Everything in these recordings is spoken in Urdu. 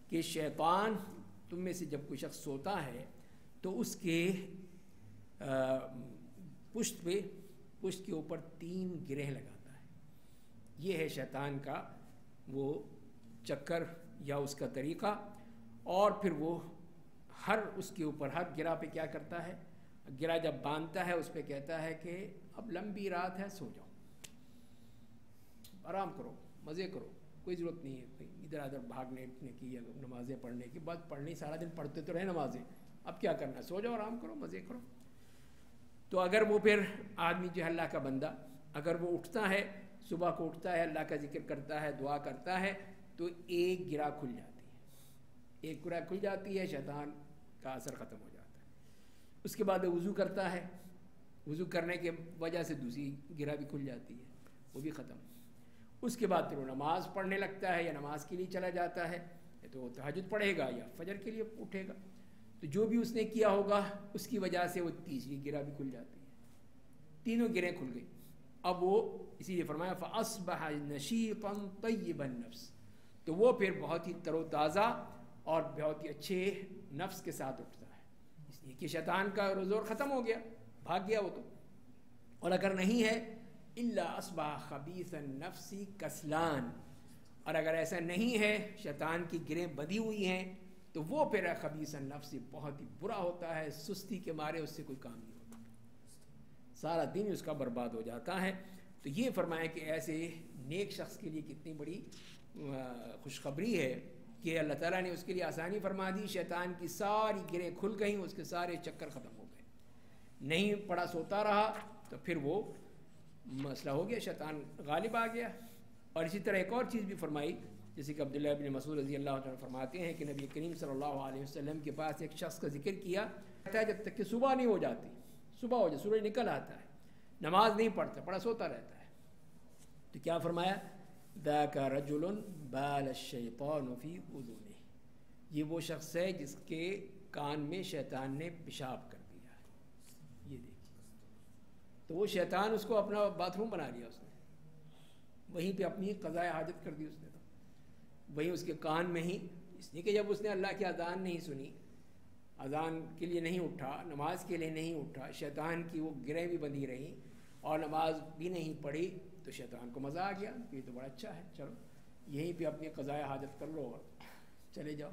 کہ شیطان تم میں سے جب کوئی شخص سوتا ہے تو اس کے پشت کے اوپر 3 گرہ لگاتا ہے. یہ ہے شیطان کا وہ چکر یا اس کا طریقہ. اور پھر وہ اس کے اوپر ہر گرہ پہ کیا کرتا ہے، گرہ جب باندھتا ہے اس پہ کہتا ہے کہ اب لمبی رات ہے، سو جاؤ، آرام کرو، مزے کرو، کوئی ضرورت نہیں ہے کوئی ادھر ادھر بھاگنے اٹھنے کی یا نمازیں پڑھنے کی. بات پڑھنی سارا دن پڑھتے تو رہے نمازیں، اب کیا کرنا ہے، سو جاؤ، آرام کرو، مزے کرو. تو اگر وہ پھر آدمی جو ہے اللہ کا بندہ اگر وہ اٹھتا ہے، صبح کو اٹھتا ہے، اللہ کا ذکر کرتا ہے، دعا کرتا ہے، تو ایک گرہ کھل جاتی ہے، ایک گرہ کھل جاتی ہے، شیطان کا اثر ختم ہو جاتا ہے. اس کے بعد وضو کرتا ہے، وضو کرنے کے وجہ سے دوسری گرہ بھی کھل جاتی ہے، وہ بھی ختم. اس کے بعد پھر وہ نماز پڑھنے لگتا ہے یا نماز کے لیے چلا جاتا ہے، تو وہ تہجد پڑھے گا یا فجر کے لیے اٹھے گا. تو جو بھی اس نے کیا ہوگا اس کی وجہ سے وہ تیسری گرہ بھی کھل جاتی ہے، تینوں گرہیں کھل گئی. اب وہ اسی لیے فرمایا فَأَصْبَحَ نَشِيطًا طَيِّبَ النَّفْسِ، تو وہ پھر بہت ہی تر و تازہ اور بہت ہی اچھے نفس کے ساتھ اٹھتا ہے، اس لیے کہ شیطان کا زور ختم ہو گیا، بھاگ گیا وہ تو. اور اگر نہیں ہے إِلَّا أَصْبَحَ خَبِيثَ النَّفْسِ كَسْلَانٍ، اور اگر ایسا نہیں ہے، شیطان کی گرہیں بدھی ہوئی ہیں، تو وہ پھر خبیث النفس بہت ہی برا ہوتا ہے، سستی کے مارے اس سے کوئی کام نہیں ہوتا، سارا دن اس کا برباد ہو جاتا ہے. تو یہ فرمایا کہ ایسے نیک شخص کے لیے کتنی بڑی خوشخبری ہے کہ اللہ تعالیٰ نے اس کے لیے آسانی فرما دی. شیطان کی ساری گرہیں کھل گئیں، اس کے سارے چکر ختم ہو گئے، نہیں پڑا سوتا رہا، تو پھر وہ مسئلہ ہو گیا، شیطان غالب آ گیا. اور اسی طرح ایک اور چیز بھی فرمائی، جیسے کہ عبداللہ بن مسعود رضی اللہ عنہ فرماتے ہیں کہ نبی کریم صلی اللہ علیہ وسلم کے پاس ایک شخص کا ذکر کیا جب تک کہ صبح نہیں ہو جاتی، صبح ہو جائے، سورج نکل آتا ہے، نماز نہیں پڑھتا، پڑا سوتا رہتا ہے. تو کیا فرمایا، ذاک رجل بال الشیطان فی اذنہ، یہ وہ شخص ہے جس کے کان میں شیطان نے پیشاب کر دیا ہے. یہ دیکھیے، تو وہ شیطان اس کو اپنا باتھ روم بنا لیا، اس نے وہیں پہ اپنی قضائے حاجت کر دی، اس نے تو وہیں اس کے کان میں ہی. اس لیے کہ جب اس نے اللہ کی اذان نہیں سنی، اذان کے لیے نہیں اٹھا، نماز کے لیے نہیں اٹھا، شیطان کی وہ گرہیں بھی بندھی رہیں اور نماز بھی نہیں پڑھی، تو شیطان کو مزہ آ گیا کہ یہ تو بڑا اچھا ہے، چلو یہیں پہ اپنی قضائے حاجت کر لو اور چلے جاؤ.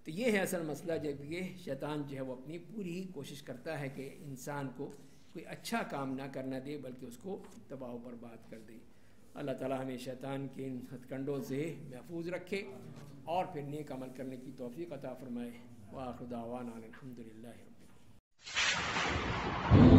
تو یہ ہے اصل مسئلہ، جب یہ شیطان جو ہے وہ اپنی پوری کوشش کرتا ہے کہ انسان کو کوئی اچھا کام نہ کرنا دے، بلکہ اس کو تباہ و برباد کر دے. اللہ تعالیٰ ہمیں شیطان کے ان ہتھ کنڈوں سے محفوظ رکھے اور پھر نیک عمل کرنے کی توفیق عطا فرمائے. وآخر دعوانا الحمد للہ رب العالمین.